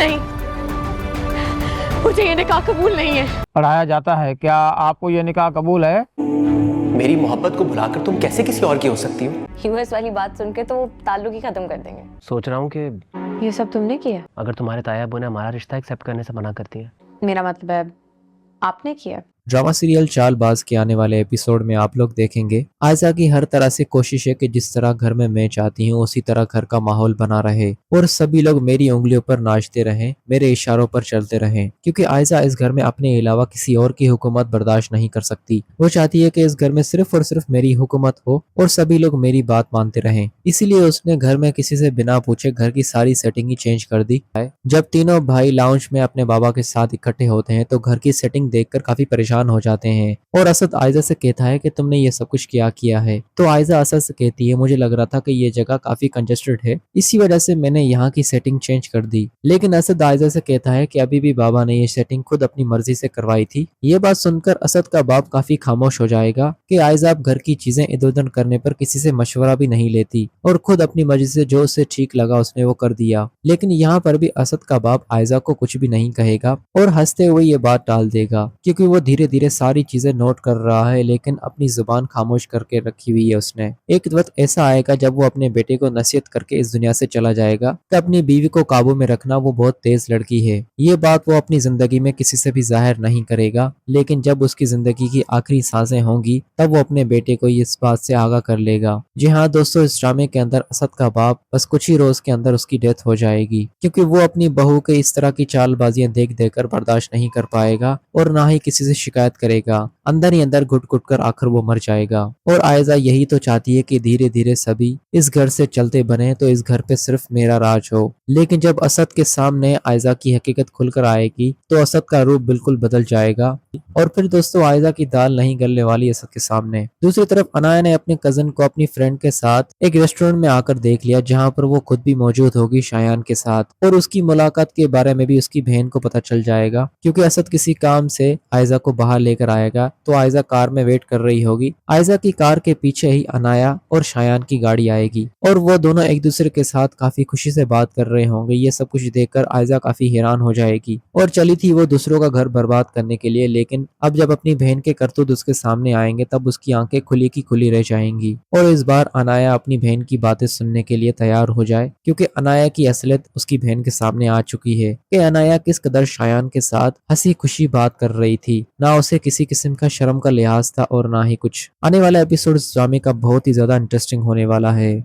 نہیں، مجھے یہ نکاح قبول نہیں ہے۔ پڑھایا جاتا ہے، کیا آپ کو یہ نکاح قبول ہے؟ میری محبت کو بھلا کر تم کیسے کسی اور کی ہو سکتی ہو؟ US والی بات سن کے تو وہ تعلق ہی ختم کر دیں گے۔ سوچ رہا ہوں کہ یہ سب تم نے کیا؟ اگر تمہارے تایا ابو نے ہمارا رشتہ ایکسیپٹ کرنے سے منع کرتی ہیں۔ میرا مطلب ہے آپ نے کیا۔ ڈرامہ سیریل چال باز کے آنے والے ایپیسوڈ میں آپ لوگ دیکھیں گے آئزہ کی ہر طرح سے کوشش ہے کہ جس طرح گھر میں چاہتی ہوں اسی طرح گھر کا ماحول بنا رہے اور سبھی لوگ میری انگلیوں پر ناچتے رہیں، میرے اشاروں پر چلتے رہیں، کیونکہ آئزہ اس گھر میں اپنے علاوہ کسی اور کی حکومت برداشت نہیں کر سکتی۔ وہ چاہتی ہے کہ اس گھر میں صرف اور صرف میری حکومت ہو اور سبھی لوگ میری بات مانتے رہیں۔ اسی لیے اس نے گھر میں کسی سے بنا پوچھے گھر کی ساری سیٹنگ ہی چینج کر دی ہے۔ جب تینوں بھائی لاؤنج میں اپنے بابا کے ساتھ اکٹھے ہوتے ہیں تو گھر کی سیٹنگ دیکھ کر کافی پریشان ہو جاتے ہیں اور اسد آئزہ سے کہتا ہے کہ تم نے یہ سب کچھ کیا ہے، تو آئزہ اسد سے کہتی ہے مجھے لگ رہا تھا کہ یہ جگہ کافی کنجسٹڈ ہے، اسی وجہ سے میں نے یہاں کی سیٹنگ چینج کر دی، لیکن اسد آئزہ سے کہتا ہے کہ ابھی بھی بابا نے یہ سیٹنگ خود اپنی مرضی سے کروائی تھی۔ یہ بات سن کر اسد کا باپ کافی خاموش ہو جائے گا کہ آئزہ اب گھر کی چیزیں ادھر ادھر کرنے پر کسی سے مشورہ بھی نہیں لیتی اور خود اپنی مرضی سے جو اسے ٹھیک لگا اس نے وہ کر دیا۔ لیکن یہاں پر بھی اسد کا باپ آئزہ کو کچھ بھی نہیں کہے گا اور ہنستے ہوئے یہ بات ٹال دے گا، کیونکہ وہ دھیرے دھیرے ساری چیزیں نوٹ کر رہا ہے لیکن اپنی زبان خاموش کر کے رکھی ہوئی ہے اس نے۔ ایک وقت ایسا آئے گا جب وہ اپنے بیٹے کو نصیحت کر کے اس دنیا سے چلا جائے گا کہ اپنی بیوی کو قابو میں رکھنا، وہ بہت تیز لڑکی ہے۔ یہ بات وہ اپنی زندگی میں کسی سے بھی ظاہر نہیں کرے گا، لیکن جب اس کی زندگی کی آخری سانسیں ہوں گی تب وہ اپنے بیٹے کو اس بات سے آگاہ کر لے گا۔ جی ہاں دوستو، اس ڈرامے کے اندر اسد کا باپ بس کچھ ہی روز کے اندر اس کی ڈیتھ ہو جائے گی، کیونکہ وہ اپنی بہو کے اس طرح کی چال بازیاں دیکھ دیکھ کر برداشت نہیں کر پائے گا اور نہ ہی کسی سے شکایت کرے گا، اندر ہی اندر گھٹ گھٹ کر آخر وہ مر جائے گا۔ اور آئزہ یہی تو چاہتی ہے کہ دھیرے دھیرے سبھی اس گھر سے چلتے بنے تو اس گھر پہ صرف میرا راج ہو، لیکن جب اسد کے سامنے آئزہ کی حقیقت کھل کر آئے گی تو اسد کا روپ بالکل بدل جائے گا اور پھر دوستو آئزہ کی دال نہیں گلنے والی اسد کے سامنے۔ دوسری طرف انایا نے اپنے کزن کو اپنی فرینڈ کے ساتھ ایک ریسٹورنٹ میں آ کر دیکھ لیا جہاں پر وہ خود بھی موجود ہوگی شایان کے ساتھ، اور اس کی ملاقات کے بارے میں بھی اس کی بہن کو پتہ چل جائے گا، کیونکہ اسد کسی کام سے آئزہ کو باہر لے کر آئے گا تو آئزہ کار میں ویٹ کر رہی ہوگی۔ آئزہ کی کار کے پیچھے ہی انایا اور شایان کی گاڑی آئے گی اور وہ دونوں ایک دوسرے کے ساتھ کافی خوشی سے بات کر رہے ہوں گے۔ یہ سب کچھ دیکھ کر آئزہ کافی حیران ہو جائے گی اور چلی تھی وہ دوسروں کا گھر برباد کرنے کے لیے، لیکن اب جب اپنی بہن کے کرتوت اس کے سامنے آئیں گے تب اس کی آنکھیں کھلی کی کھلی رہ جائیں گی۔ اور اس بار انایا اپنی بہن کی باتیں سننے کے لیے تیار ہو جائے، کیونکہ انایا کی اصلیت اس کی بہن کے سامنے آ چکی ہے کہ انایا کس قدر شایان کے ساتھ ہنسی خوشی بات کر رہی تھی، نہ اسے کسی قسم کا شرم کا لحاظ تھا اور نہ ہی کچھ۔ آنے والا ایپیسوڈ اس ڈرامے کا بہت ہی زیادہ انٹرسٹنگ ہونے والا ہے۔